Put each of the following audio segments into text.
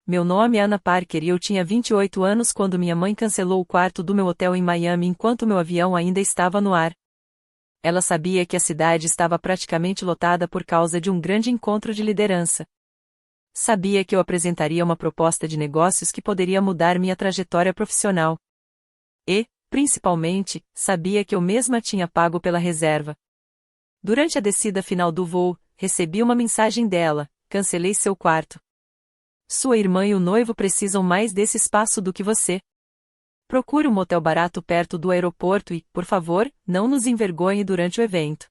Meu nome é Anna Parker e eu tinha 28 anos quando minha mãe cancelou o quarto do meu hotel em Miami enquanto meu avião ainda estava no ar. Ela sabia que a cidade estava praticamente lotada por causa de um grande encontro de liderança. Sabia que eu apresentaria uma proposta de negócios que poderia mudar minha trajetória profissional. E, principalmente, sabia que eu mesma tinha pago pela reserva. Durante a descida final do voo, recebi uma mensagem dela: cancelei seu quarto. Sua irmã e o noivo precisam mais desse espaço do que você. Procure um motel barato perto do aeroporto e, por favor, não nos envergonhe durante o evento.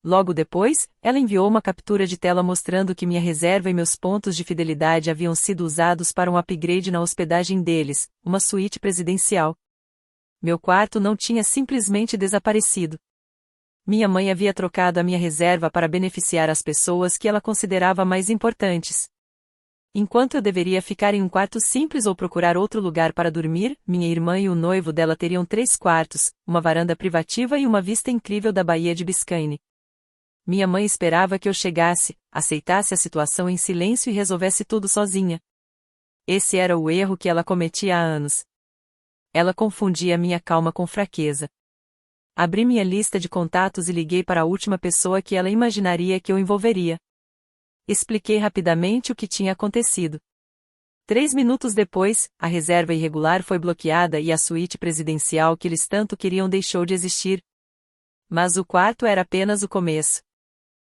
Logo depois, ela enviou uma captura de tela mostrando que minha reserva e meus pontos de fidelidade haviam sido usados para um upgrade na hospedagem deles, uma suíte presidencial. Meu quarto não tinha simplesmente desaparecido. Minha mãe havia trocado a minha reserva para beneficiar as pessoas que ela considerava mais importantes. Enquanto eu deveria ficar em um quarto simples ou procurar outro lugar para dormir, minha irmã e o noivo dela teriam 3 quartos, uma varanda privativa e uma vista incrível da Baía de Biscayne. Minha mãe esperava que eu chegasse, aceitasse a situação em silêncio e resolvesse tudo sozinha. Esse era o erro que ela cometia há anos. Ela confundia minha calma com fraqueza. Abri minha lista de contatos e liguei para a última pessoa que ela imaginaria que eu envolveria. Expliquei rapidamente o que tinha acontecido. 3 minutos depois, a reserva irregular foi bloqueada e a suíte presidencial que eles tanto queriam deixou de existir. Mas o quarto era apenas o começo.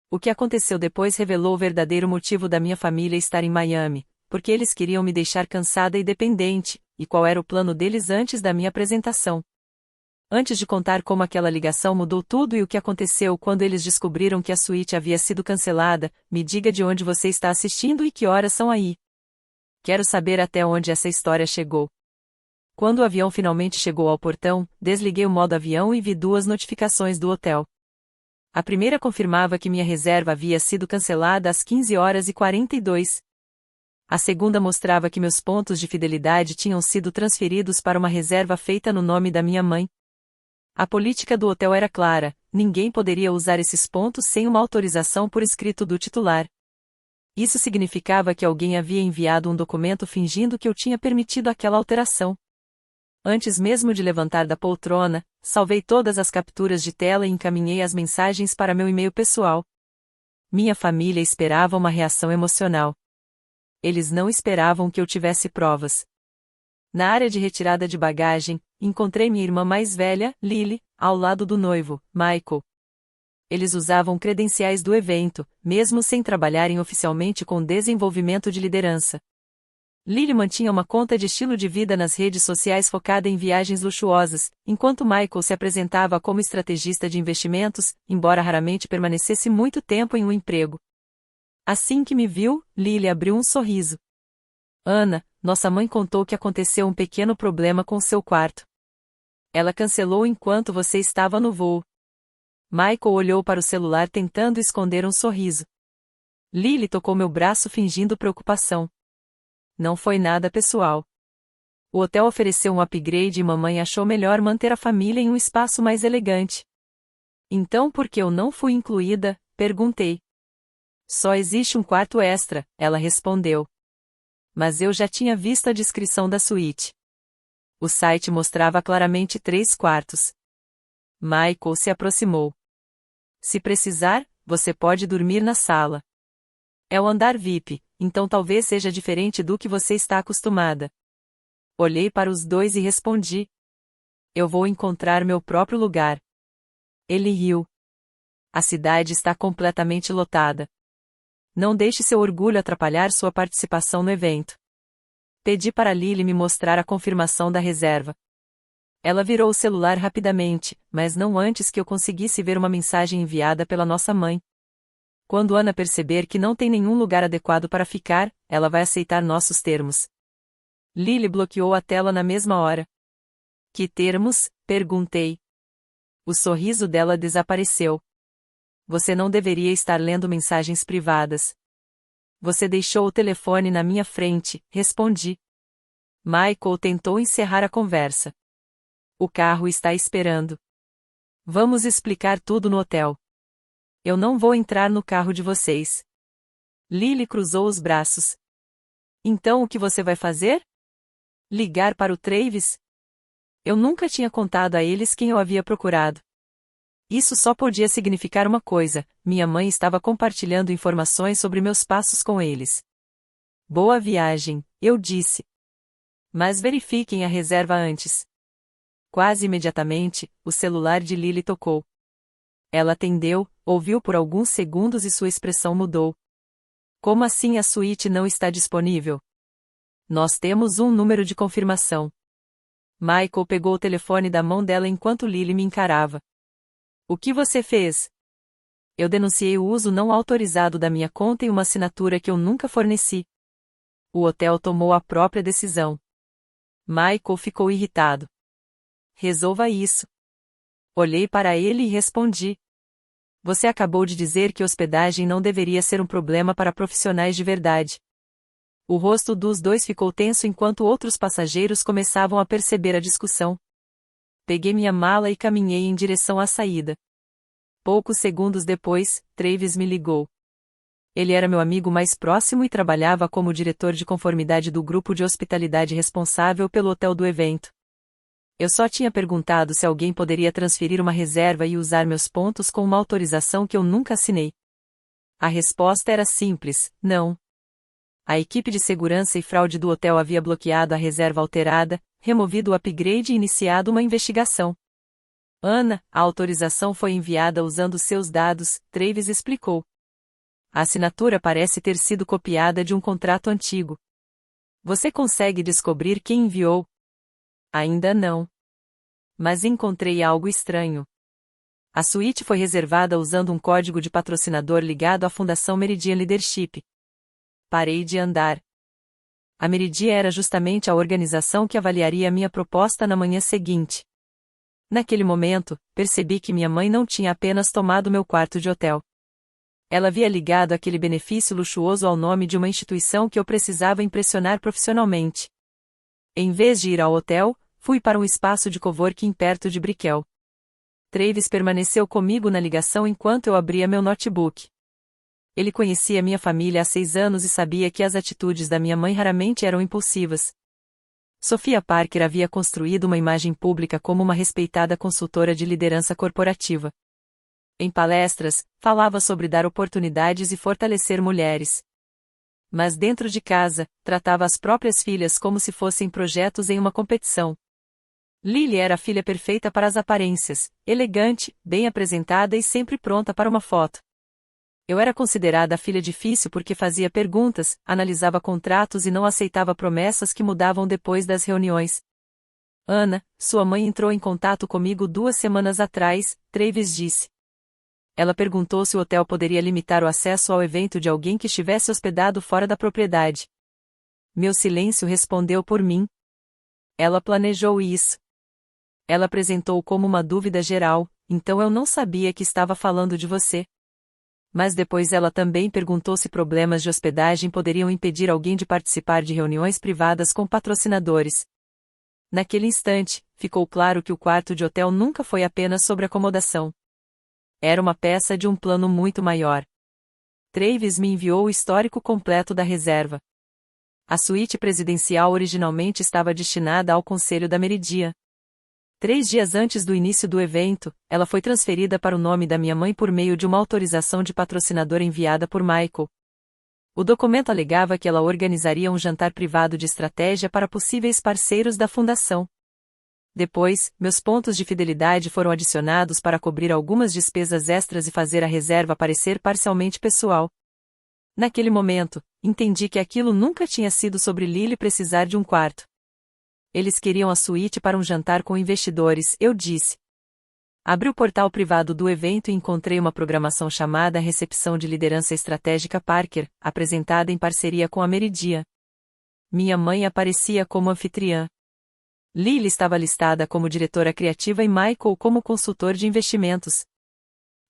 O que aconteceu depois revelou o verdadeiro motivo da minha família estar em Miami, porque eles queriam me deixar cansada e dependente, e qual era o plano deles antes da minha apresentação. Antes de contar como aquela ligação mudou tudo e o que aconteceu quando eles descobriram que a suíte havia sido cancelada, me diga de onde você está assistindo e que horas são aí. Quero saber até onde essa história chegou. Quando o avião finalmente chegou ao portão, desliguei o modo avião e vi 2 notificações do hotel. A primeira confirmava que minha reserva havia sido cancelada às 15h42. A segunda mostrava que meus pontos de fidelidade tinham sido transferidos para uma reserva feita no nome da minha mãe. A política do hotel era clara: ninguém poderia usar esses pontos sem uma autorização por escrito do titular. Isso significava que alguém havia enviado um documento fingindo que eu tinha permitido aquela alteração. Antes mesmo de levantar da poltrona, salvei todas as capturas de tela e encaminhei as mensagens para meu e-mail pessoal. Minha família esperava uma reação emocional. Eles não esperavam que eu tivesse provas. Na área de retirada de bagagem, encontrei minha irmã mais velha, Lily, ao lado do noivo, Michael. Eles usavam credenciais do evento, mesmo sem trabalharem oficialmente com desenvolvimento de liderança. Lily mantinha uma conta de estilo de vida nas redes sociais focada em viagens luxuosas, enquanto Michael se apresentava como estrategista de investimentos, embora raramente permanecesse muito tempo em um emprego. Assim que me viu, Lily abriu um sorriso. Ana, nossa mãe contou que aconteceu um pequeno problema com seu quarto. Ela cancelou enquanto você estava no voo. Michael olhou para o celular tentando esconder um sorriso. Lily tocou meu braço fingindo preocupação. Não foi nada pessoal. O hotel ofereceu um upgrade e mamãe achou melhor manter a família em um espaço mais elegante. Então por que eu não fui incluída? Perguntei. Só existe um quarto extra, ela respondeu. Mas eu já tinha visto a descrição da suíte. O site mostrava claramente 3 quartos. Michael se aproximou. Se precisar, você pode dormir na sala. É o andar VIP, então talvez seja diferente do que você está acostumada. Olhei para os dois e respondi. Eu vou encontrar meu próprio lugar. Ele riu. A cidade está completamente lotada. Não deixe seu orgulho atrapalhar sua participação no evento. Pedi para Lily me mostrar a confirmação da reserva. Ela virou o celular rapidamente, mas não antes que eu conseguisse ver uma mensagem enviada pela nossa mãe. Quando Ana perceber que não tem nenhum lugar adequado para ficar, ela vai aceitar nossos termos. Lily bloqueou a tela na mesma hora. Que termos? Perguntei. O sorriso dela desapareceu. Você não deveria estar lendo mensagens privadas. Você deixou o telefone na minha frente, respondi. Michael tentou encerrar a conversa. O carro está esperando. Vamos explicar tudo no hotel. Eu não vou entrar no carro de vocês. Lily cruzou os braços. Então o que você vai fazer? Ligar para o Travis? Eu nunca tinha contado a eles quem eu havia procurado. Isso só podia significar uma coisa: minha mãe estava compartilhando informações sobre meus passos com eles. Boa viagem, eu disse. Mas verifiquem a reserva antes. Quase imediatamente, o celular de Lily tocou. Ela atendeu, ouviu por alguns segundos e sua expressão mudou. Como assim a suíte não está disponível? Nós temos um número de confirmação. Michael pegou o telefone da mão dela enquanto Lily me encarava. O que você fez? Eu denunciei o uso não autorizado da minha conta e uma assinatura que eu nunca forneci. O hotel tomou a própria decisão. Michael ficou irritado. Resolva isso. Olhei para ele e respondi. Você acabou de dizer que hospedagem não deveria ser um problema para profissionais de verdade. O rosto dos dois ficou tenso enquanto outros passageiros começavam a perceber a discussão. Peguei minha mala e caminhei em direção à saída. Poucos segundos depois, Travis me ligou. Ele era meu amigo mais próximo e trabalhava como diretor de conformidade do grupo de hospitalidade responsável pelo hotel do evento. Eu só tinha perguntado se alguém poderia transferir uma reserva e usar meus pontos com uma autorização que eu nunca assinei. A resposta era simples: não. A equipe de segurança e fraude do hotel havia bloqueado a reserva alterada, removido o upgrade e iniciado uma investigação. Ana, a autorização foi enviada usando seus dados, Travis explicou. A assinatura parece ter sido copiada de um contrato antigo. Você consegue descobrir quem enviou? Ainda não. Mas encontrei algo estranho. A suíte foi reservada usando um código de patrocinador ligado à Fundação Meridian Leadership. Parei de andar. A Meridian era justamente a organização que avaliaria minha proposta na manhã seguinte. Naquele momento, percebi que minha mãe não tinha apenas tomado meu quarto de hotel. Ela havia ligado aquele benefício luxuoso ao nome de uma instituição que eu precisava impressionar profissionalmente. Em vez de ir ao hotel, fui para um espaço de coworking perto de Brickell. Travis permaneceu comigo na ligação enquanto eu abria meu notebook. Ele conhecia minha família há 6 anos e sabia que as atitudes da minha mãe raramente eram impulsivas. Sophia Parker havia construído uma imagem pública como uma respeitada consultora de liderança corporativa. Em palestras, falava sobre dar oportunidades e fortalecer mulheres. Mas dentro de casa, tratava as próprias filhas como se fossem projetos em uma competição. Lily era a filha perfeita para as aparências, elegante, bem apresentada e sempre pronta para uma foto. Eu era considerada a filha difícil porque fazia perguntas, analisava contratos e não aceitava promessas que mudavam depois das reuniões. Ana, sua mãe entrou em contato comigo 2 semanas atrás, Travis disse. Ela perguntou se o hotel poderia limitar o acesso ao evento de alguém que estivesse hospedado fora da propriedade. Meu silêncio respondeu por mim. Ela planejou isso. Ela apresentou como uma dúvida geral, então eu não sabia que estava falando de você. Mas depois ela também perguntou se problemas de hospedagem poderiam impedir alguém de participar de reuniões privadas com patrocinadores. Naquele instante, ficou claro que o quarto de hotel nunca foi apenas sobre acomodação. Era uma peça de um plano muito maior. Travis me enviou o histórico completo da reserva. A suíte presidencial originalmente estava destinada ao Conselho da Meridian. 3 dias antes do início do evento, ela foi transferida para o nome da minha mãe por meio de uma autorização de patrocinador enviada por Michael. O documento alegava que ela organizaria um jantar privado de estratégia para possíveis parceiros da fundação. Depois, meus pontos de fidelidade foram adicionados para cobrir algumas despesas extras e fazer a reserva parecer parcialmente pessoal. Naquele momento, entendi que aquilo nunca tinha sido sobre Lily precisar de um quarto. Eles queriam a suíte para um jantar com investidores, eu disse. Abri o portal privado do evento e encontrei uma programação chamada Recepção de Liderança Estratégica Parker, apresentada em parceria com a Meridian. Minha mãe aparecia como anfitriã. Lily estava listada como diretora criativa e Michael como consultor de investimentos.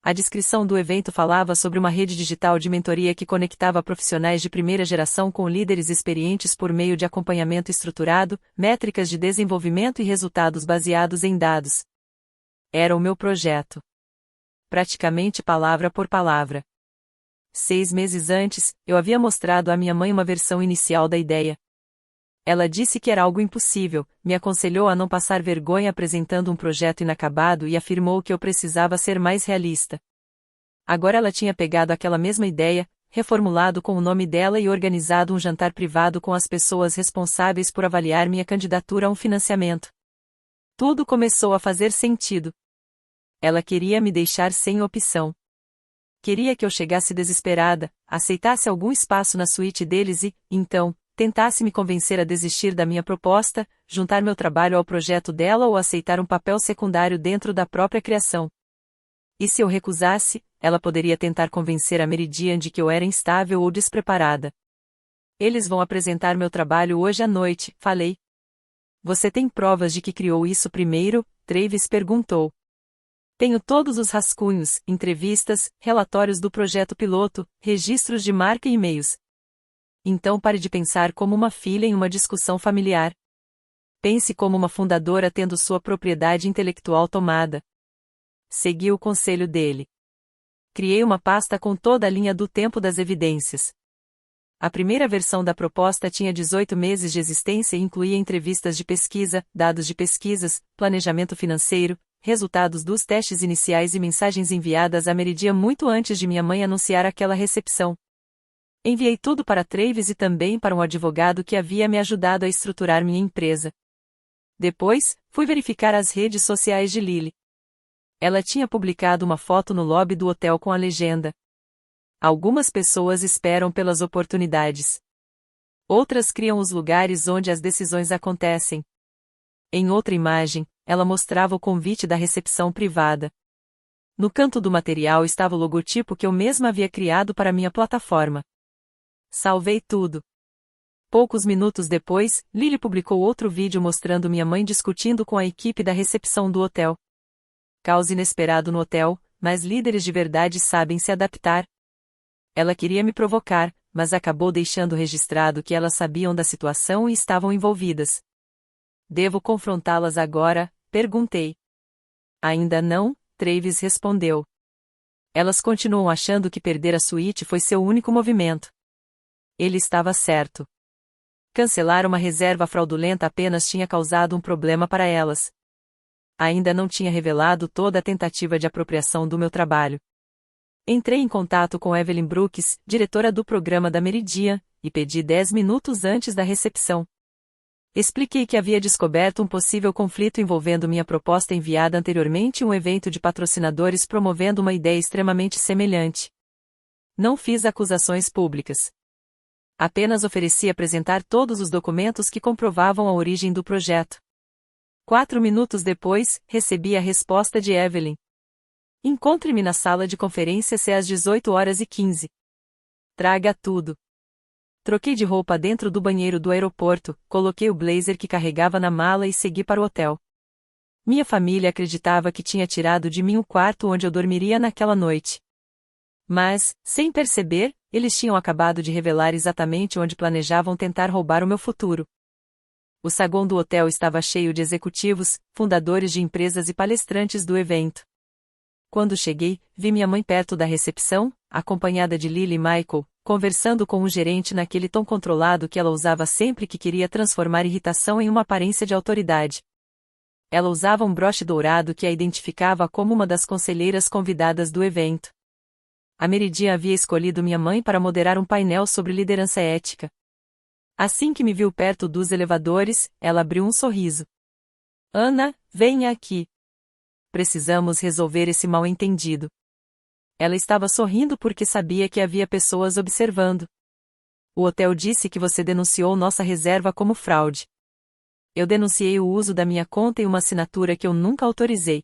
A descrição do evento falava sobre uma rede digital de mentoria que conectava profissionais de primeira geração com líderes experientes por meio de acompanhamento estruturado, métricas de desenvolvimento e resultados baseados em dados. Era o meu projeto. Praticamente palavra por palavra. 6 meses antes, eu havia mostrado à minha mãe uma versão inicial da ideia. Ela disse que era algo impossível, me aconselhou a não passar vergonha apresentando um projeto inacabado e afirmou que eu precisava ser mais realista. Agora ela tinha pegado aquela mesma ideia, reformulado com o nome dela e organizado um jantar privado com as pessoas responsáveis por avaliar minha candidatura a um financiamento. Tudo começou a fazer sentido. Ela queria me deixar sem opção. Queria que eu chegasse desesperada, aceitasse algum espaço na suíte deles e, então, tentasse me convencer a desistir da minha proposta, juntar meu trabalho ao projeto dela ou aceitar um papel secundário dentro da própria criação. E se eu recusasse, ela poderia tentar convencer a Meridian de que eu era instável ou despreparada. Eles vão apresentar meu trabalho hoje à noite, falei. Você tem provas de que criou isso primeiro? Travis perguntou. Tenho todos os rascunhos, entrevistas, relatórios do projeto piloto, registros de marca e e-mails. Então pare de pensar como uma filha em uma discussão familiar. Pense como uma fundadora tendo sua propriedade intelectual tomada. Segui o conselho dele. Criei uma pasta com toda a linha do tempo das evidências. A primeira versão da proposta tinha 18 meses de existência e incluía entrevistas de pesquisa, dados de pesquisas, planejamento financeiro, resultados dos testes iniciais e mensagens enviadas à Meridian muito antes de minha mãe anunciar aquela recepção. Enviei tudo para Travis e também para um advogado que havia me ajudado a estruturar minha empresa. Depois, fui verificar as redes sociais de Lily. Ela tinha publicado uma foto no lobby do hotel com a legenda: algumas pessoas esperam pelas oportunidades. Outras criam os lugares onde as decisões acontecem. Em outra imagem, ela mostrava o convite da recepção privada. No canto do material estava o logotipo que eu mesma havia criado para minha plataforma. Salvei tudo. Poucos minutos depois, Lily publicou outro vídeo mostrando minha mãe discutindo com a equipe da recepção do hotel. Caos inesperado no hotel, mas líderes de verdade sabem se adaptar. Ela queria me provocar, mas acabou deixando registrado que elas sabiam da situação e estavam envolvidas. Devo confrontá-las agora? Perguntei. Ainda não, Travis respondeu. Elas continuam achando que perder a suíte foi seu único movimento. Ele estava certo. Cancelar uma reserva fraudulenta apenas tinha causado um problema para elas. Ainda não tinha revelado toda a tentativa de apropriação do meu trabalho. Entrei em contato com Evelyn Brooks, diretora do programa da Meridian, e pedi 10 minutos antes da recepção. Expliquei que havia descoberto um possível conflito envolvendo minha proposta enviada anteriormente e um evento de patrocinadores promovendo uma ideia extremamente semelhante. Não fiz acusações públicas. Apenas ofereci apresentar todos os documentos que comprovavam a origem do projeto. 4 minutos depois, recebi a resposta de Evelyn. Encontre-me na sala de conferências às 18h15. Traga tudo. Troquei de roupa dentro do banheiro do aeroporto, coloquei o blazer que carregava na mala e segui para o hotel. Minha família acreditava que tinha tirado de mim o quarto onde eu dormiria naquela noite. Mas, sem perceber, eles tinham acabado de revelar exatamente onde planejavam tentar roubar o meu futuro. O saguão do hotel estava cheio de executivos, fundadores de empresas e palestrantes do evento. Quando cheguei, vi minha mãe perto da recepção, acompanhada de Lily e Michael, conversando com um gerente naquele tom controlado que ela usava sempre que queria transformar irritação em uma aparência de autoridade. Ela usava um broche dourado que a identificava como uma das conselheiras convidadas do evento. A Meridian havia escolhido minha mãe para moderar um painel sobre liderança ética. Assim que me viu perto dos elevadores, ela abriu um sorriso. Ana, venha aqui. Precisamos resolver esse mal-entendido. Ela estava sorrindo porque sabia que havia pessoas observando. O hotel disse que você denunciou nossa reserva como fraude. Eu denunciei o uso da minha conta e uma assinatura que eu nunca autorizei.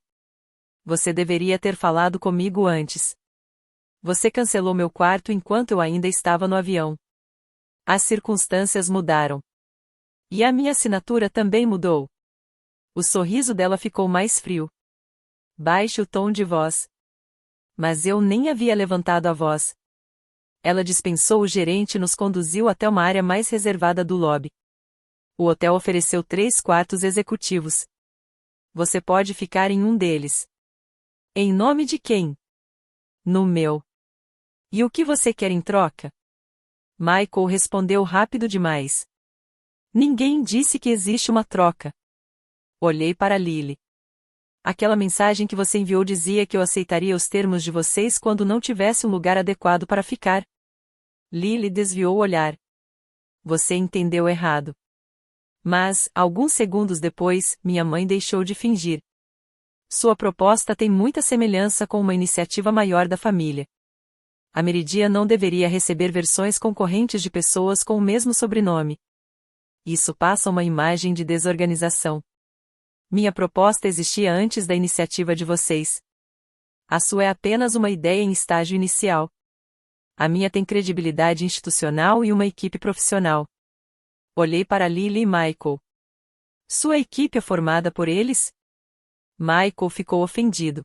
Você deveria ter falado comigo antes. Você cancelou meu quarto enquanto eu ainda estava no avião. As circunstâncias mudaram. E a minha assinatura também mudou. O sorriso dela ficou mais frio. Baixe o tom de voz. Mas eu nem havia levantado a voz. Ela dispensou o gerente e nos conduziu até uma área mais reservada do lobby. O hotel ofereceu 3 quartos executivos. Você pode ficar em um deles. Em nome de quem? No meu. E o que você quer em troca? Michael respondeu rápido demais. Ninguém disse que existe uma troca. Olhei para Lily. Aquela mensagem que você enviou dizia que eu aceitaria os termos de vocês quando não tivesse um lugar adequado para ficar. Lily desviou o olhar. Você entendeu errado. Mas, alguns segundos depois, minha mãe deixou de fingir. Sua proposta tem muita semelhança com uma iniciativa maior da família. A Meridian não deveria receber versões concorrentes de pessoas com o mesmo sobrenome. Isso passa uma imagem de desorganização. Minha proposta existia antes da iniciativa de vocês. A sua é apenas uma ideia em estágio inicial. A minha tem credibilidade institucional e uma equipe profissional. Olhei para Lily e Michael. Sua equipe é formada por eles? Michael ficou ofendido.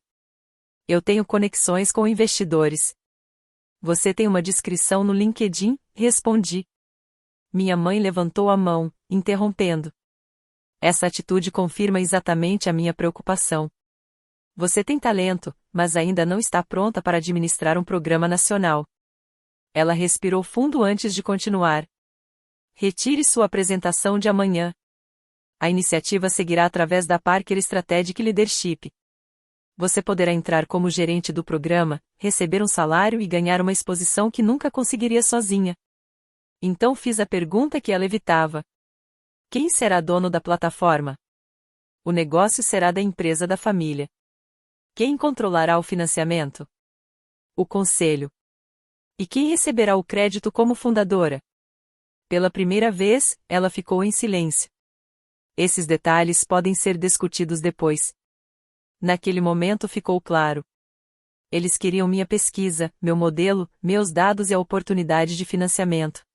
Eu tenho conexões com investidores. Você tem uma descrição no LinkedIn? Respondi. Minha mãe levantou a mão, interrompendo. Essa atitude confirma exatamente a minha preocupação. Você tem talento, mas ainda não está pronta para administrar um programa nacional. Ela respirou fundo antes de continuar. Retire sua apresentação de amanhã. A iniciativa seguirá através da Parker Strategic Leadership. Você poderá entrar como gerente do programa, receber um salário e ganhar uma exposição que nunca conseguiria sozinha. Então fiz a pergunta que ela evitava. Quem será dono da plataforma? O negócio será da empresa da família. Quem controlará o financiamento? O conselho. E quem receberá o crédito como fundadora? Pela primeira vez, ela ficou em silêncio. Esses detalhes podem ser discutidos depois. Naquele momento ficou claro. Eles queriam minha pesquisa, meu modelo, meus dados e a oportunidade de financiamento.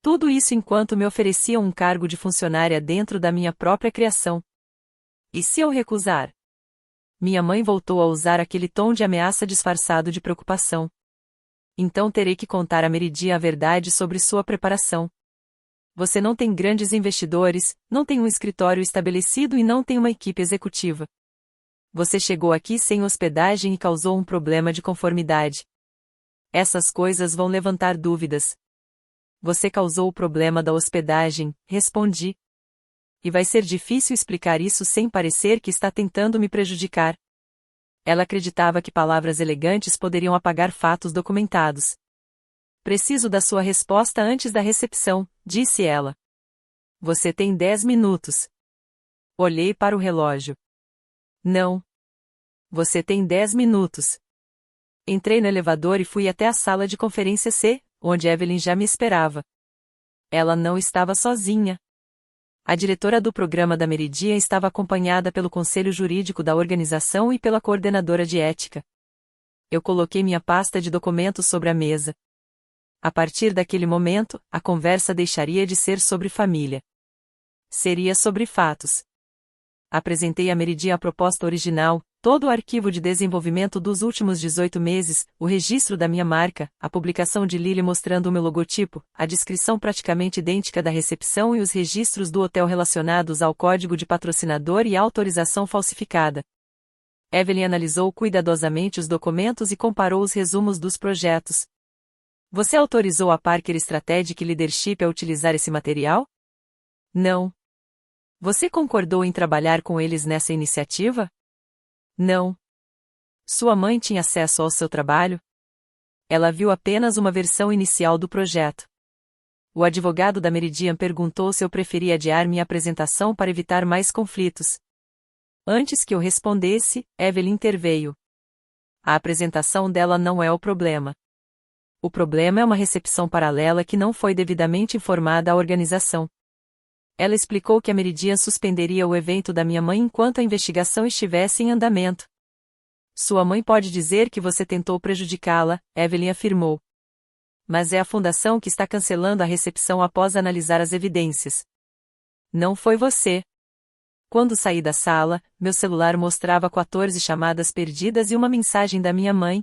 Tudo isso enquanto me ofereciam um cargo de funcionária dentro da minha própria criação. E se eu recusar? Minha mãe voltou a usar aquele tom de ameaça disfarçado de preocupação. Então terei que contar a Meridian a verdade sobre sua preparação. Você não tem grandes investidores, não tem um escritório estabelecido e não tem uma equipe executiva. Você chegou aqui sem hospedagem e causou um problema de conformidade. Essas coisas vão levantar dúvidas. Você causou o problema da hospedagem, respondi. E vai ser difícil explicar isso sem parecer que está tentando me prejudicar. Ela acreditava que palavras elegantes poderiam apagar fatos documentados. Preciso da sua resposta antes da recepção, disse ela. Você tem 10 minutos. Olhei para o relógio. Não. Você tem 10 minutos. Entrei no elevador e fui até a sala de conferência C, onde Evelyn já me esperava. Ela não estava sozinha. A diretora do programa da Meridian estava acompanhada pelo conselho jurídico da organização e pela coordenadora de ética. Eu coloquei minha pasta de documentos sobre a mesa. A partir daquele momento, a conversa deixaria de ser sobre família. Seria sobre fatos. Apresentei à Meridian a proposta original, todo o arquivo de desenvolvimento dos últimos 18 meses, o registro da minha marca, a publicação de Lily mostrando o meu logotipo, a descrição praticamente idêntica da recepção e os registros do hotel relacionados ao código de patrocinador e autorização falsificada. Evelyn analisou cuidadosamente os documentos e comparou os resumos dos projetos. Você autorizou a Parker Strategic Leadership a utilizar esse material? Não. Você concordou em trabalhar com eles nessa iniciativa? Não. Sua mãe tinha acesso ao seu trabalho? Ela viu apenas uma versão inicial do projeto. O advogado da Meridian perguntou se eu preferia adiar minha apresentação para evitar mais conflitos. Antes que eu respondesse, Evelyn interveio. A apresentação dela não é o problema. O problema é uma recepção paralela que não foi devidamente informada à organização. Ela explicou que a Meridian suspenderia o evento da minha mãe enquanto a investigação estivesse em andamento. Sua mãe pode dizer que você tentou prejudicá-la, Evelyn afirmou. Mas é a fundação que está cancelando a recepção após analisar as evidências. Não foi você. Quando saí da sala, meu celular mostrava 14 chamadas perdidas e uma mensagem da minha mãe.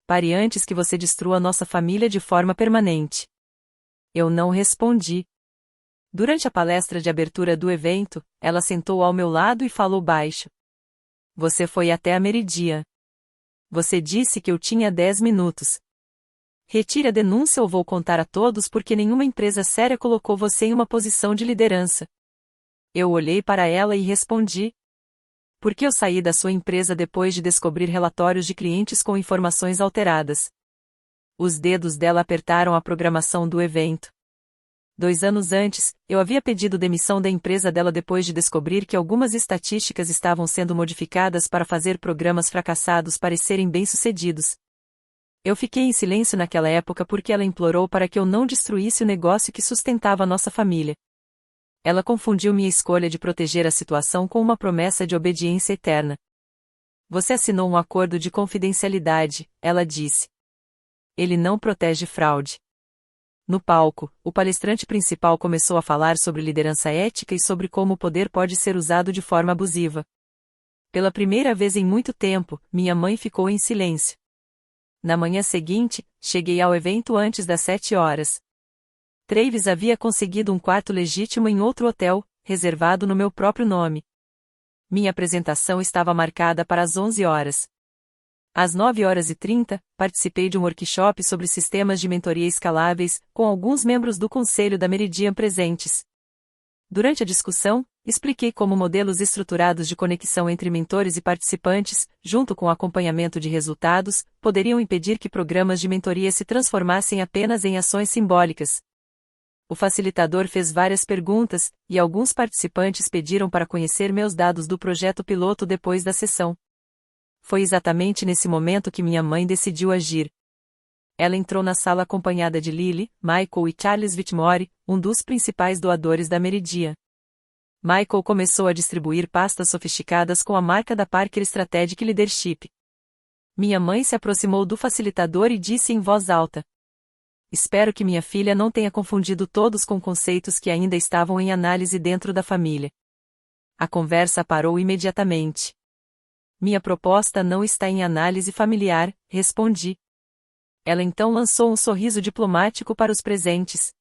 Pare antes que você destrua nossa família de forma permanente. Eu não respondi. Durante a palestra de abertura do evento, ela sentou ao meu lado e falou baixo. Você foi até a Meridian. Você disse que eu tinha 10 minutos. Retire a denúncia ou vou contar a todos porque nenhuma empresa séria colocou você em uma posição de liderança. Eu olhei para ela e respondi. Por que eu saí da sua empresa depois de descobrir relatórios de clientes com informações alteradas? Os dedos dela apertaram a programação do evento. 2 anos antes, eu havia pedido demissão da empresa dela depois de descobrir que algumas estatísticas estavam sendo modificadas para fazer programas fracassados parecerem bem-sucedidos. Eu fiquei em silêncio naquela época porque ela implorou para que eu não destruísse o negócio que sustentava nossa família. Ela confundiu minha escolha de proteger a situação com uma promessa de obediência eterna. Você assinou um acordo de confidencialidade, ela disse. Ele não protege fraude. No palco, o palestrante principal começou a falar sobre liderança ética e sobre como o poder pode ser usado de forma abusiva. Pela primeira vez em muito tempo, minha mãe ficou em silêncio. Na manhã seguinte, cheguei ao evento antes das 7 horas. Travis havia conseguido um quarto legítimo em outro hotel, reservado no meu próprio nome. Minha apresentação estava marcada para as 11 horas. Às 9h30, participei de um workshop sobre sistemas de mentoria escaláveis, com alguns membros do conselho da Meridian presentes. Durante a discussão, expliquei como modelos estruturados de conexão entre mentores e participantes, junto com acompanhamento de resultados, poderiam impedir que programas de mentoria se transformassem apenas em ações simbólicas. O facilitador fez várias perguntas, e alguns participantes pediram para conhecer meus dados do projeto piloto depois da sessão. Foi exatamente nesse momento que minha mãe decidiu agir. Ela entrou na sala acompanhada de Lily, Michael e Charles Whitmore, um dos principais doadores da Meridian. Michael começou a distribuir pastas sofisticadas com a marca da Parker Strategic Leadership. Minha mãe se aproximou do facilitador e disse em voz alta: Espero que minha filha não tenha confundido todos com conceitos que ainda estavam em análise dentro da família. A conversa parou imediatamente. Minha proposta não está em análise familiar, respondi. Ela então lançou um sorriso diplomático para os presentes.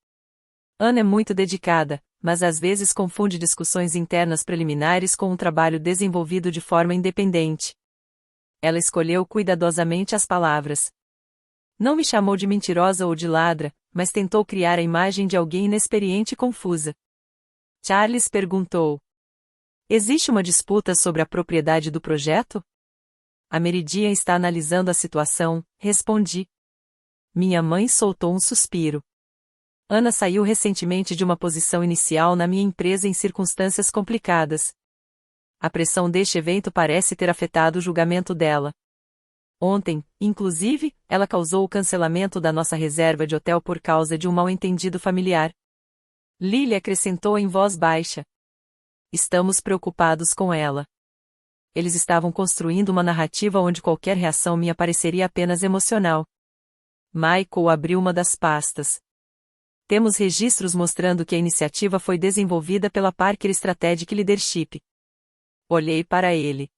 Ana é muito dedicada, mas às vezes confunde discussões internas preliminares com um trabalho desenvolvido de forma independente. Ela escolheu cuidadosamente as palavras. Não me chamou de mentirosa ou de ladra, mas tentou criar a imagem de alguém inexperiente e confusa. Charles perguntou: Existe uma disputa sobre a propriedade do projeto? A Meridian está analisando a situação, respondi. Minha mãe soltou um suspiro. Ana saiu recentemente de uma posição inicial na minha empresa em circunstâncias complicadas. A pressão deste evento parece ter afetado o julgamento dela. Ontem, inclusive, ela causou o cancelamento da nossa reserva de hotel por causa de um mal-entendido familiar. Lily acrescentou em voz baixa. Estamos preocupados com ela. Eles estavam construindo uma narrativa onde qualquer reação minha pareceria apenas emocional. Michael abriu uma das pastas. Temos registros mostrando que a iniciativa foi desenvolvida pela Parker Strategic Leadership. Olhei para ele.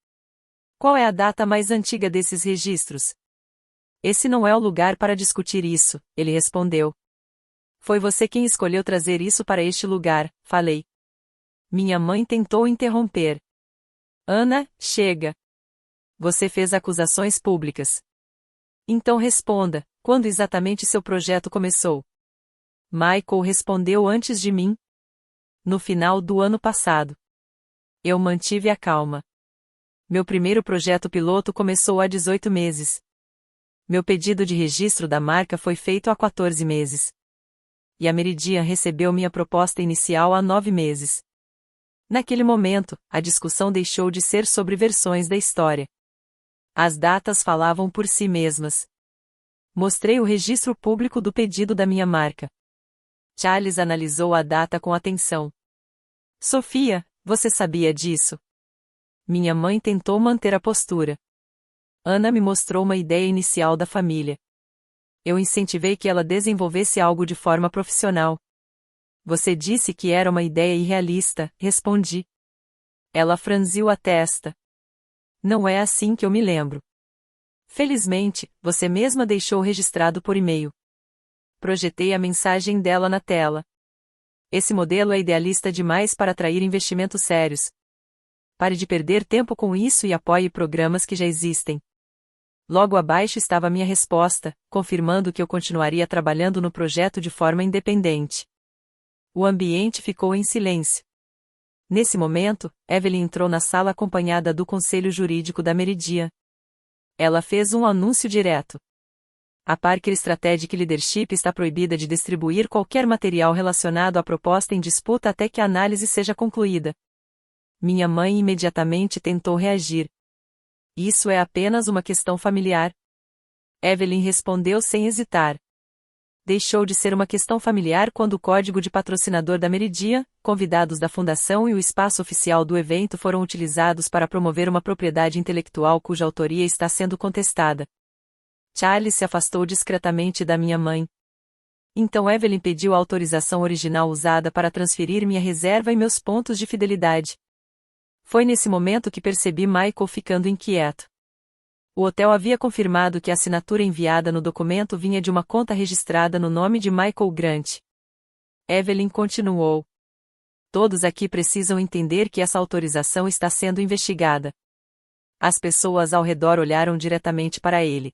Qual é a data mais antiga desses registros? Esse não é o lugar para discutir isso, ele respondeu. Foi você quem escolheu trazer isso para este lugar, falei. Minha mãe tentou interromper. Ana, chega. Você fez acusações públicas. Então responda, quando exatamente seu projeto começou? Michael respondeu antes de mim. No final do ano passado. Eu mantive a calma. Meu primeiro projeto piloto começou há 18 meses. Meu pedido de registro da marca foi feito há 14 meses. E a Meridian recebeu minha proposta inicial há 9 meses. Naquele momento, a discussão deixou de ser sobre versões da história. As datas falavam por si mesmas. Mostrei o registro público do pedido da minha marca. Charles analisou a data com atenção. Sofia, você sabia disso? Minha mãe tentou manter a postura. Ana me mostrou uma ideia inicial da família. Eu incentivei que ela desenvolvesse algo de forma profissional. Você disse que era uma ideia irrealista, respondi. Ela franziu a testa. Não é assim que eu me lembro. Felizmente, você mesma deixou registrado por e-mail. Projetei a mensagem dela na tela. Esse modelo é idealista demais para atrair investimentos sérios. Pare de perder tempo com isso e apoie programas que já existem. Logo abaixo estava minha resposta, confirmando que eu continuaria trabalhando no projeto de forma independente. O ambiente ficou em silêncio. Nesse momento, Evelyn entrou na sala acompanhada do conselho jurídico da Meridian. Ela fez um anúncio direto. A Parker Strategic Leadership está proibida de distribuir qualquer material relacionado à proposta em disputa até que a análise seja concluída. Minha mãe imediatamente tentou reagir. Isso é apenas uma questão familiar. Evelyn respondeu sem hesitar. Deixou de ser uma questão familiar quando o código de patrocinador da Meridian, convidados da fundação e o espaço oficial do evento foram utilizados para promover uma propriedade intelectual cuja autoria está sendo contestada. Charles se afastou discretamente da minha mãe. Então Evelyn pediu a autorização original usada para transferir minha reserva e meus pontos de fidelidade. Foi nesse momento que percebi Michael ficando inquieto. O hotel havia confirmado que a assinatura enviada no documento vinha de uma conta registrada no nome de Michael Grant. Evelyn continuou. Todos aqui precisam entender que essa autorização está sendo investigada. As pessoas ao redor olharam diretamente para ele.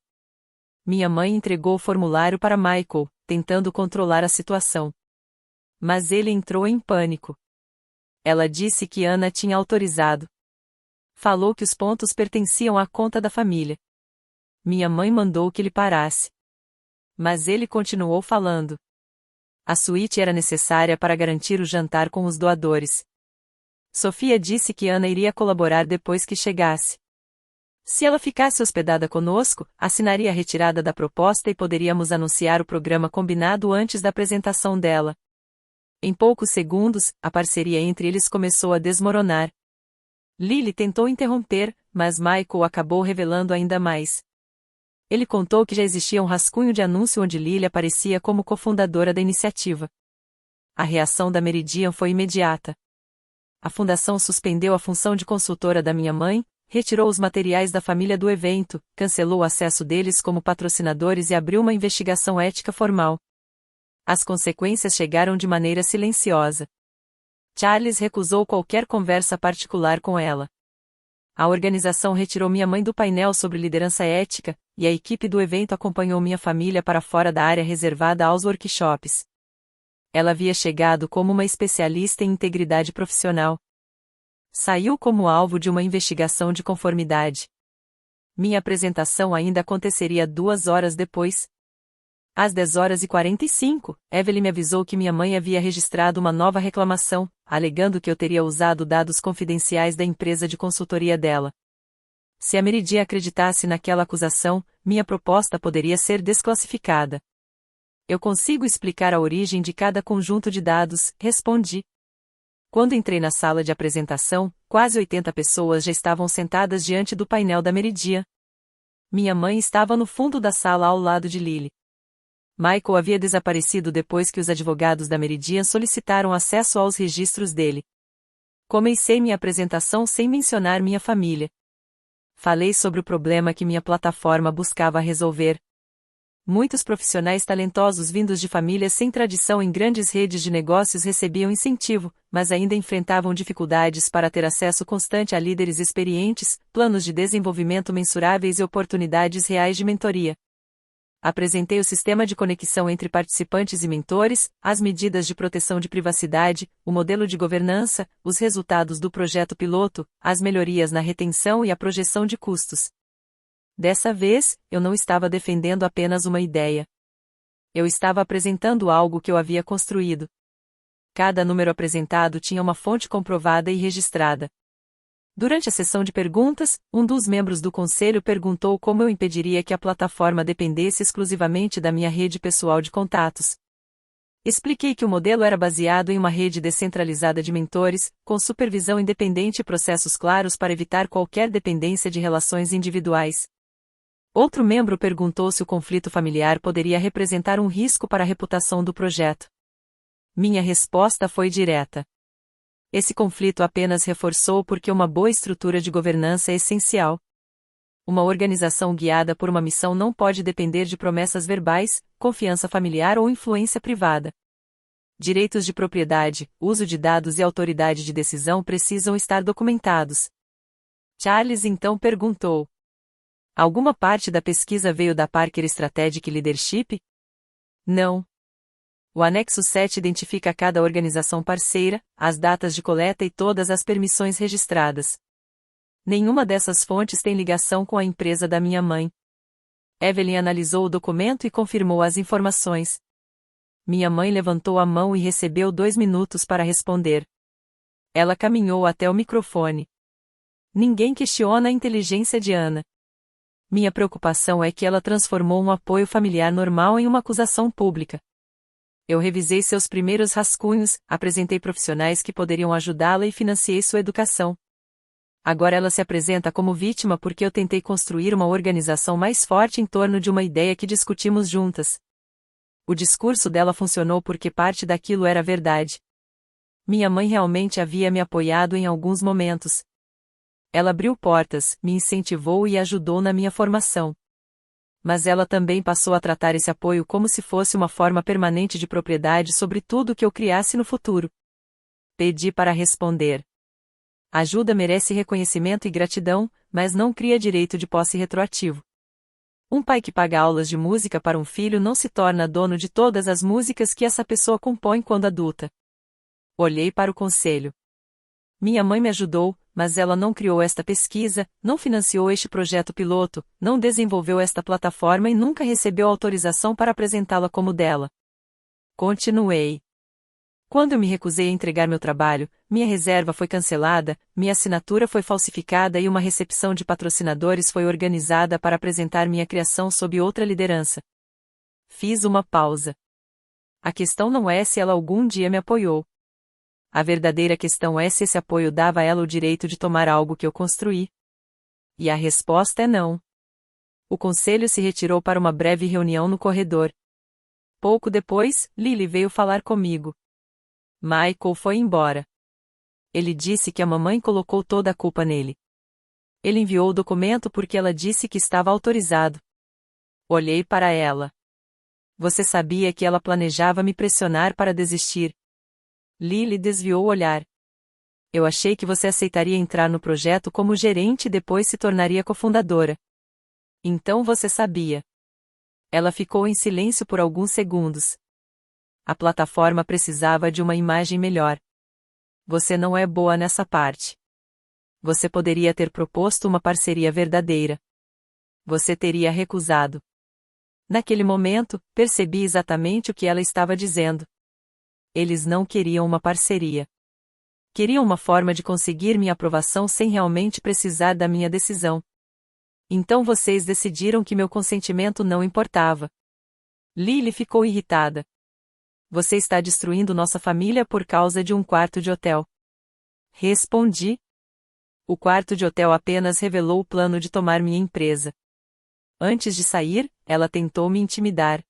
Minha mãe entregou o formulário para Michael, tentando controlar a situação. Mas ele entrou em pânico. Ela disse que Anna tinha autorizado. Falou que os pontos pertenciam à conta da família. Minha mãe mandou que ele parasse. Mas ele continuou falando. A suíte era necessária para garantir o jantar com os doadores. Sofia disse que Anna iria colaborar depois que chegasse. Se ela ficasse hospedada conosco, assinaria a retirada da proposta e poderíamos anunciar o programa combinado antes da apresentação dela. Em poucos segundos, a parceria entre eles começou a desmoronar. Lily tentou interromper, mas Michael acabou revelando ainda mais. Ele contou que já existia um rascunho de anúncio onde Lily aparecia como cofundadora da iniciativa. A reação da Meridian foi imediata. A fundação suspendeu a função de consultora da minha mãe, retirou os materiais da família do evento, cancelou o acesso deles como patrocinadores e abriu uma investigação ética formal. As consequências chegaram de maneira silenciosa. Charles recusou qualquer conversa particular com ela. A organização retirou minha mãe do painel sobre liderança ética, e a equipe do evento acompanhou minha família para fora da área reservada aos workshops. Ela havia chegado como uma especialista em integridade profissional. Saiu como alvo de uma investigação de conformidade. Minha apresentação ainda aconteceria 2 horas depois. Às 10h45, Evelyn me avisou que minha mãe havia registrado uma nova reclamação, alegando que eu teria usado dados confidenciais da empresa de consultoria dela. Se a Meridian acreditasse naquela acusação, minha proposta poderia ser desclassificada. Eu consigo explicar a origem de cada conjunto de dados, respondi. Quando entrei na sala de apresentação, quase 80 pessoas já estavam sentadas diante do painel da Meridian. Minha mãe estava no fundo da sala ao lado de Lily. Michael havia desaparecido depois que os advogados da Meridian solicitaram acesso aos registros dele. Comecei minha apresentação sem mencionar minha família. Falei sobre o problema que minha plataforma buscava resolver. Muitos profissionais talentosos vindos de famílias sem tradição em grandes redes de negócios recebiam incentivo, mas ainda enfrentavam dificuldades para ter acesso constante a líderes experientes, planos de desenvolvimento mensuráveis e oportunidades reais de mentoria. Apresentei o sistema de conexão entre participantes e mentores, as medidas de proteção de privacidade, o modelo de governança, os resultados do projeto piloto, as melhorias na retenção e a projeção de custos. Dessa vez, eu não estava defendendo apenas uma ideia. Eu estava apresentando algo que eu havia construído. Cada número apresentado tinha uma fonte comprovada e registrada. Durante a sessão de perguntas, um dos membros do conselho perguntou como eu impediria que a plataforma dependesse exclusivamente da minha rede pessoal de contatos. Expliquei que o modelo era baseado em uma rede descentralizada de mentores, com supervisão independente e processos claros para evitar qualquer dependência de relações individuais. Outro membro perguntou se o conflito familiar poderia representar um risco para a reputação do projeto. Minha resposta foi direta. Esse conflito apenas reforçou porque uma boa estrutura de governança é essencial. Uma organização guiada por uma missão não pode depender de promessas verbais, confiança familiar ou influência privada. Direitos de propriedade, uso de dados e autoridade de decisão precisam estar documentados. Charles então perguntou: Alguma parte da pesquisa veio da Parker Strategic Leadership? Não. O anexo 7 identifica cada organização parceira, as datas de coleta e todas as permissões registradas. Nenhuma dessas fontes tem ligação com a empresa da minha mãe. Evelyn analisou o documento e confirmou as informações. Minha mãe levantou a mão e recebeu 2 minutos para responder. Ela caminhou até o microfone. Ninguém questiona a inteligência de Ana. Minha preocupação é que ela transformou um apoio familiar normal em uma acusação pública. Eu revisei seus primeiros rascunhos, apresentei profissionais que poderiam ajudá-la e financiei sua educação. Agora ela se apresenta como vítima porque eu tentei construir uma organização mais forte em torno de uma ideia que discutimos juntas. O discurso dela funcionou porque parte daquilo era verdade. Minha mãe realmente havia me apoiado em alguns momentos. Ela abriu portas, me incentivou e ajudou na minha formação. Mas ela também passou a tratar esse apoio como se fosse uma forma permanente de propriedade sobre tudo que eu criasse no futuro. Pedi para responder. Ajuda merece reconhecimento e gratidão, mas não cria direito de posse retroativo. Um pai que paga aulas de música para um filho não se torna dono de todas as músicas que essa pessoa compõe quando adulta. Olhei para o conselho. Minha mãe me ajudou, mas ela não criou esta pesquisa, não financiou este projeto piloto, não desenvolveu esta plataforma e nunca recebeu autorização para apresentá-la como dela. Continuei. Quando eu me recusei a entregar meu trabalho, minha reserva foi cancelada, minha assinatura foi falsificada e uma recepção de patrocinadores foi organizada para apresentar minha criação sob outra liderança. Fiz uma pausa. A questão não é se ela algum dia me apoiou. A verdadeira questão é se esse apoio dava a ela o direito de tomar algo que eu construí. E a resposta é não. O conselho se retirou para uma breve reunião no corredor. Pouco depois, Lily veio falar comigo. Michael foi embora. Ele disse que a mamãe colocou toda a culpa nele. Ele enviou o documento porque ela disse que estava autorizado. Olhei para ela. Você sabia que ela planejava me pressionar para desistir? Lily desviou o olhar. Eu achei que você aceitaria entrar no projeto como gerente e depois se tornaria cofundadora. Então você sabia. Ela ficou em silêncio por alguns segundos. A plataforma precisava de uma imagem melhor. Você não é boa nessa parte. Você poderia ter proposto uma parceria verdadeira. Você teria recusado. Naquele momento, percebi exatamente o que ela estava dizendo. Eles não queriam uma parceria. Queriam uma forma de conseguir minha aprovação sem realmente precisar da minha decisão. Então vocês decidiram que meu consentimento não importava. Lily ficou irritada. Você está destruindo nossa família por causa de um quarto de hotel. Respondi. O quarto de hotel apenas revelou o plano de tomar minha empresa. Antes de sair, ela tentou me intimidar.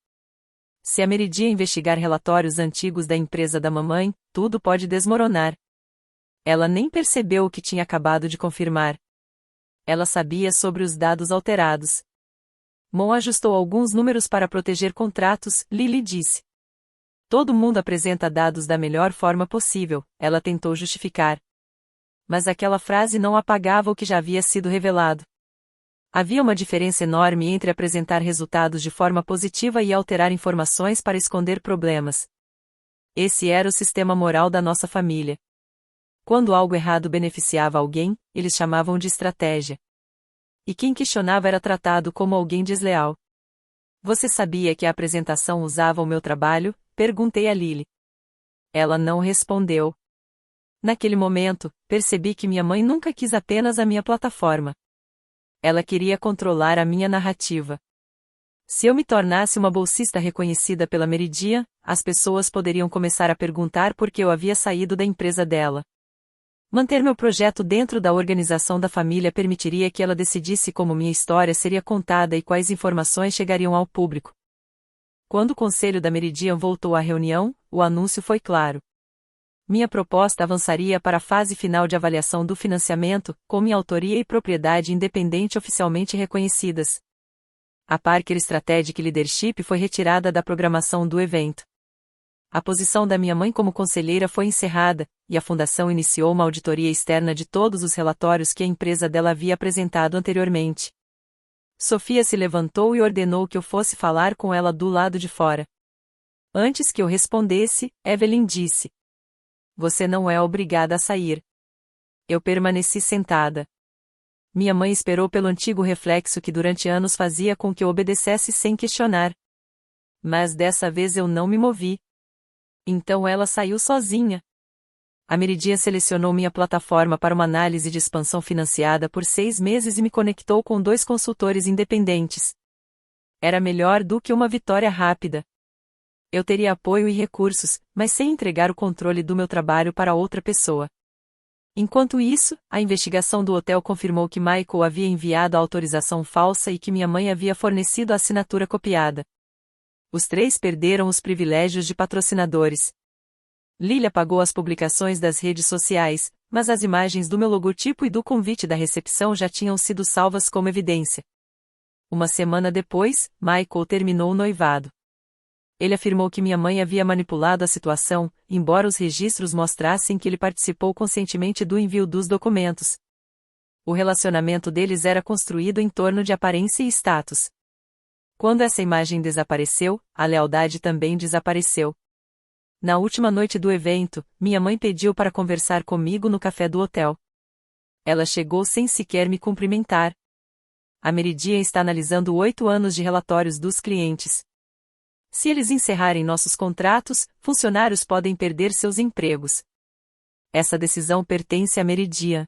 Se a Meridia investigar relatórios antigos da empresa da mamãe, tudo pode desmoronar. Ela nem percebeu o que tinha acabado de confirmar. Ela sabia sobre os dados alterados. Mo ajustou alguns números para proteger contratos, Lily disse. Todo mundo apresenta dados da melhor forma possível, ela tentou justificar. Mas aquela frase não apagava o que já havia sido revelado. Havia uma diferença enorme entre apresentar resultados de forma positiva e alterar informações para esconder problemas. Esse era o sistema moral da nossa família. Quando algo errado beneficiava alguém, eles chamavam de estratégia. E quem questionava era tratado como alguém desleal. Você sabia que a apresentação usava o meu trabalho? Perguntei a Lily. Ela não respondeu. Naquele momento, percebi que minha mãe nunca quis apenas a minha plataforma. Ela queria controlar a minha narrativa. Se eu me tornasse uma bolsista reconhecida pela Meridia, as pessoas poderiam começar a perguntar por que eu havia saído da empresa dela. Manter meu projeto dentro da organização da família permitiria que ela decidisse como minha história seria contada e quais informações chegariam ao público. Quando o conselho da Meridian voltou à reunião, o anúncio foi claro. Minha proposta avançaria para a fase final de avaliação do financiamento, com minha autoria e propriedade independente oficialmente reconhecidas. A Parker Strategic Leadership foi retirada da programação do evento. A posição da minha mãe como conselheira foi encerrada, e a fundação iniciou uma auditoria externa de todos os relatórios que a empresa dela havia apresentado anteriormente. Sofia se levantou e ordenou que eu fosse falar com ela do lado de fora. Antes que eu respondesse, Evelyn disse: Você não é obrigada a sair. Eu permaneci sentada. Minha mãe esperou pelo antigo reflexo que durante anos fazia com que eu obedecesse sem questionar. Mas dessa vez eu não me movi. Então ela saiu sozinha. A Meridian selecionou minha plataforma para uma análise de expansão financiada por 6 meses e me conectou com 2 consultores independentes. Era melhor do que uma vitória rápida. Eu teria apoio e recursos, mas sem entregar o controle do meu trabalho para outra pessoa. Enquanto isso, a investigação do hotel confirmou que Michael havia enviado a autorização falsa e que minha mãe havia fornecido a assinatura copiada. Os 3 perderam os privilégios de patrocinadores. Lily apagou as publicações das redes sociais, mas as imagens do meu logotipo e do convite da recepção já tinham sido salvas como evidência. Uma semana depois, Michael terminou o noivado. Ele afirmou que minha mãe havia manipulado a situação, embora os registros mostrassem que ele participou conscientemente do envio dos documentos. O relacionamento deles era construído em torno de aparência e status. Quando essa imagem desapareceu, a lealdade também desapareceu. Na última noite do evento, minha mãe pediu para conversar comigo no café do hotel. Ela chegou sem sequer me cumprimentar. A Meridian está analisando 8 anos de relatórios dos clientes. Se eles encerrarem nossos contratos, funcionários podem perder seus empregos. Essa decisão pertence à Meridian.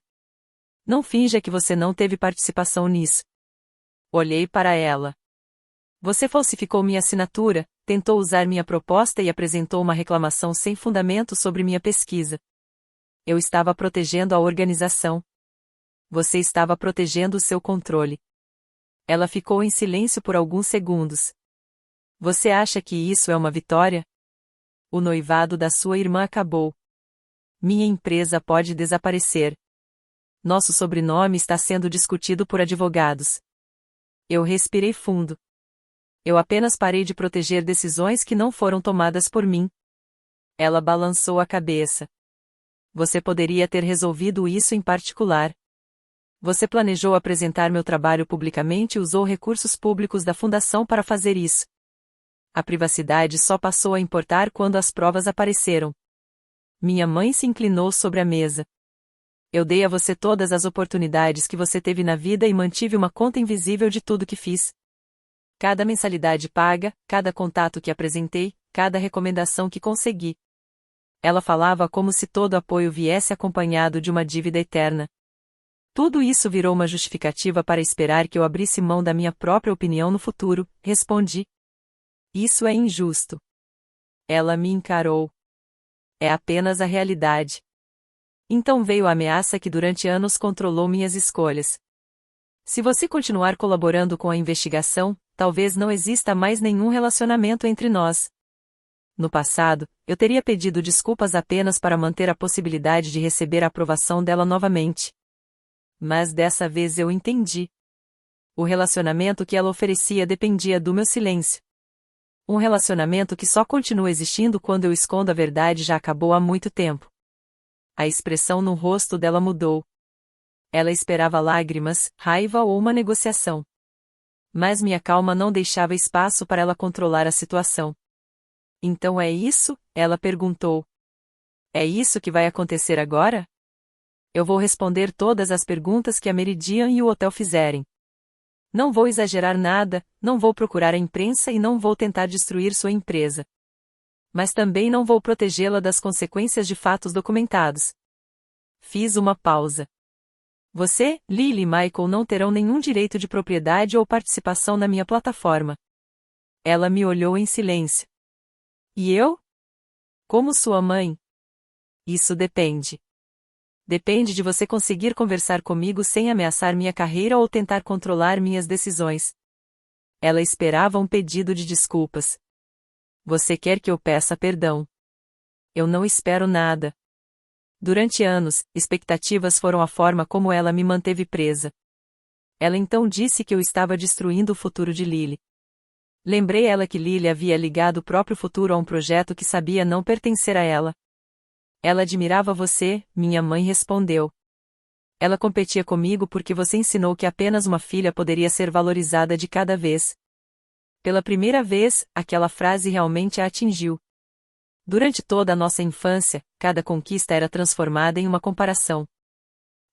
Não finja que você não teve participação nisso. Olhei para ela. Você falsificou minha assinatura, tentou usar minha proposta e apresentou uma reclamação sem fundamento sobre minha pesquisa. Eu estava protegendo a organização. Você estava protegendo o seu controle. Ela ficou em silêncio por alguns segundos. Você acha que isso é uma vitória? O noivado da sua irmã acabou. Minha empresa pode desaparecer. Nosso sobrenome está sendo discutido por advogados. Eu respirei fundo. Eu apenas parei de proteger decisões que não foram tomadas por mim. Ela balançou a cabeça. Você poderia ter resolvido isso em particular. Você planejou apresentar meu trabalho publicamente e usou recursos públicos da fundação para fazer isso. A privacidade só passou a importar quando as provas apareceram. Minha mãe se inclinou sobre a mesa. Eu dei a você todas as oportunidades que você teve na vida e mantive uma conta invisível de tudo que fiz. Cada mensalidade paga, cada contato que apresentei, cada recomendação que consegui. Ela falava como se todo apoio viesse acompanhado de uma dívida eterna. Tudo isso virou uma justificativa para esperar que eu abrisse mão da minha própria opinião no futuro, respondi. Isso é injusto. Ela me encarou. É apenas a realidade. Então veio a ameaça que durante anos controlou minhas escolhas. Se você continuar colaborando com a investigação, talvez não exista mais nenhum relacionamento entre nós. No passado, eu teria pedido desculpas apenas para manter a possibilidade de receber a aprovação dela novamente. Mas dessa vez eu entendi. O relacionamento que ela oferecia dependia do meu silêncio. Um relacionamento que só continua existindo quando eu escondo a verdade já acabou há muito tempo. A expressão no rosto dela mudou. Ela esperava lágrimas, raiva ou uma negociação. Mas minha calma não deixava espaço para ela controlar a situação. Então é isso? Ela perguntou. É isso que vai acontecer agora? Eu vou responder todas as perguntas que a Meridian e o hotel fizerem. Não vou exagerar nada, não vou procurar a imprensa e não vou tentar destruir sua empresa. Mas também não vou protegê-la das consequências de fatos documentados. Fiz uma pausa. Você, Lily e Michael não terão nenhum direito de propriedade ou participação na minha plataforma. Ela me olhou em silêncio. E eu? Como sua mãe? Isso depende. Depende de você conseguir conversar comigo sem ameaçar minha carreira ou tentar controlar minhas decisões. Ela esperava um pedido de desculpas. Você quer que eu peça perdão? Eu não espero nada. Durante anos, expectativas foram a forma como ela me manteve presa. Ela então disse que eu estava destruindo o futuro de Lily. Lembrei ela que Lily havia ligado o próprio futuro a um projeto que sabia não pertencer a ela. Ela admirava você, minha mãe respondeu. Ela competia comigo porque você ensinou que apenas uma filha poderia ser valorizada de cada vez. Pela primeira vez, aquela frase realmente a atingiu. Durante toda a nossa infância, cada conquista era transformada em uma comparação.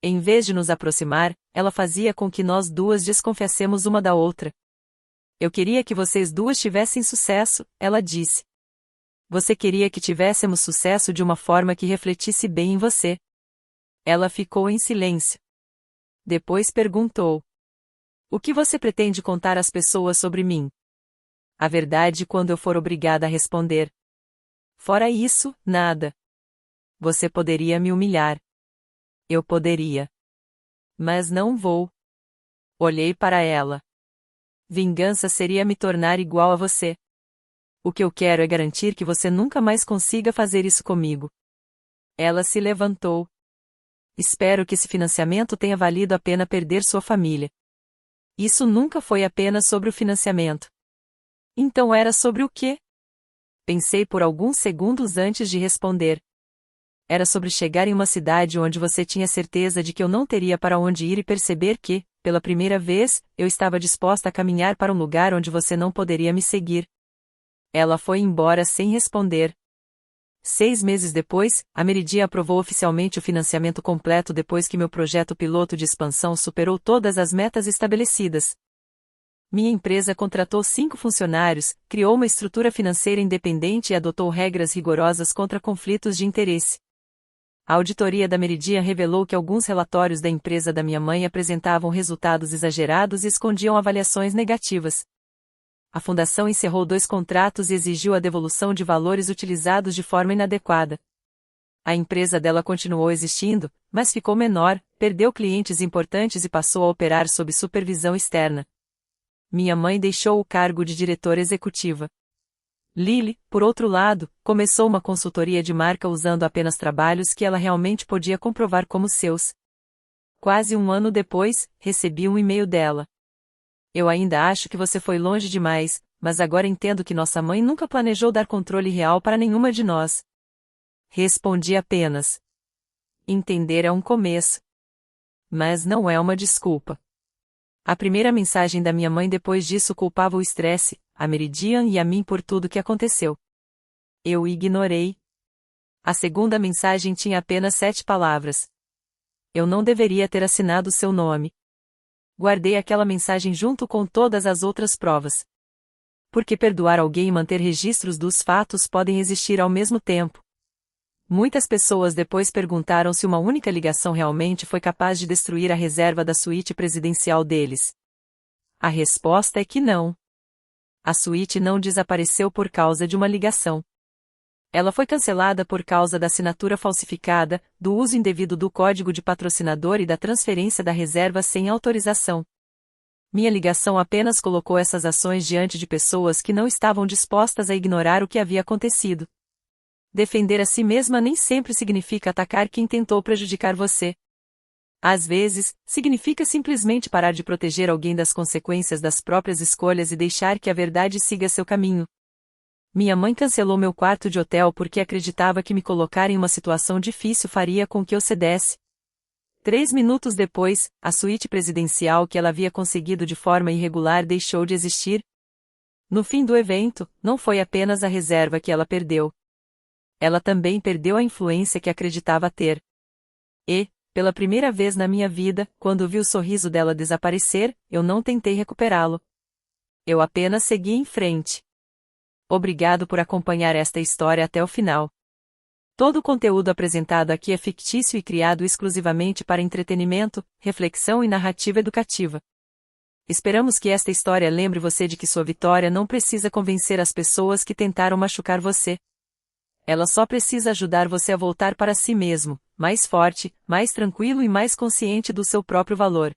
Em vez de nos aproximar, ela fazia com que nós duas desconfiássemos uma da outra. Eu queria que vocês duas tivessem sucesso, ela disse. Você queria que tivéssemos sucesso de uma forma que refletisse bem em você. Ela ficou em silêncio. Depois perguntou: o que você pretende contar às pessoas sobre mim? A verdade quando eu for obrigada a responder. Fora isso, nada. Você poderia me humilhar. Eu poderia. Mas não vou. Olhei para ela. Vingança seria me tornar igual a você. O que eu quero é garantir que você nunca mais consiga fazer isso comigo. Ela se levantou. Espero que esse financiamento tenha valido a pena perder sua família. Isso nunca foi apenas sobre o financiamento. Então era sobre o quê? Pensei por alguns segundos antes de responder. Era sobre chegar em uma cidade onde você tinha certeza de que eu não teria para onde ir e perceber que, pela primeira vez, eu estava disposta a caminhar para um lugar onde você não poderia me seguir. Ela foi embora sem responder. 6 meses depois, a Meridian aprovou oficialmente o financiamento completo depois que meu projeto piloto de expansão superou todas as metas estabelecidas. Minha empresa contratou 5 funcionários, criou uma estrutura financeira independente e adotou regras rigorosas contra conflitos de interesse. A auditoria da Meridian revelou que alguns relatórios da empresa da minha mãe apresentavam resultados exagerados e escondiam avaliações negativas. A fundação encerrou 2 contratos e exigiu a devolução de valores utilizados de forma inadequada. A empresa dela continuou existindo, mas ficou menor, perdeu clientes importantes e passou a operar sob supervisão externa. Minha mãe deixou o cargo de diretora executiva. Lily, por outro lado, começou uma consultoria de marca usando apenas trabalhos que ela realmente podia comprovar como seus. Quase um ano depois, recebi um e-mail dela. Eu ainda acho que você foi longe demais, mas agora entendo que nossa mãe nunca planejou dar controle real para nenhuma de nós. Respondi apenas: entender é um começo. Mas não é uma desculpa. A primeira mensagem da minha mãe depois disso culpava o estresse, a Meridian e a mim por tudo que aconteceu. Eu ignorei. A segunda mensagem tinha apenas 7 palavras. Eu não deveria ter assinado seu nome. Guardei aquela mensagem junto com todas as outras provas. Porque perdoar alguém e manter registros dos fatos podem existir ao mesmo tempo. Muitas pessoas depois perguntaram se uma única ligação realmente foi capaz de destruir a reserva da suíte presidencial deles. A resposta é que não. A suíte não desapareceu por causa de uma ligação. Ela foi cancelada por causa da assinatura falsificada, do uso indevido do código de patrocinador e da transferência da reserva sem autorização. Minha ligação apenas colocou essas ações diante de pessoas que não estavam dispostas a ignorar o que havia acontecido. Defender a si mesma nem sempre significa atacar quem tentou prejudicar você. Às vezes, significa simplesmente parar de proteger alguém das consequências das próprias escolhas e deixar que a verdade siga seu caminho. Minha mãe cancelou meu quarto de hotel porque acreditava que me colocar em uma situação difícil faria com que eu cedesse. 3 minutos depois, a suíte presidencial que ela havia conseguido de forma irregular deixou de existir. No fim do evento, não foi apenas a reserva que ela perdeu. Ela também perdeu a influência que acreditava ter. E, pela primeira vez na minha vida, quando vi o sorriso dela desaparecer, eu não tentei recuperá-lo. Eu apenas segui em frente. Obrigado por acompanhar esta história até o final. Todo o conteúdo apresentado aqui é fictício e criado exclusivamente para entretenimento, reflexão e narrativa educativa. Esperamos que esta história lembre você de que sua vitória não precisa convencer as pessoas que tentaram machucar você. Ela só precisa ajudar você a voltar para si mesmo, mais forte, mais tranquilo e mais consciente do seu próprio valor.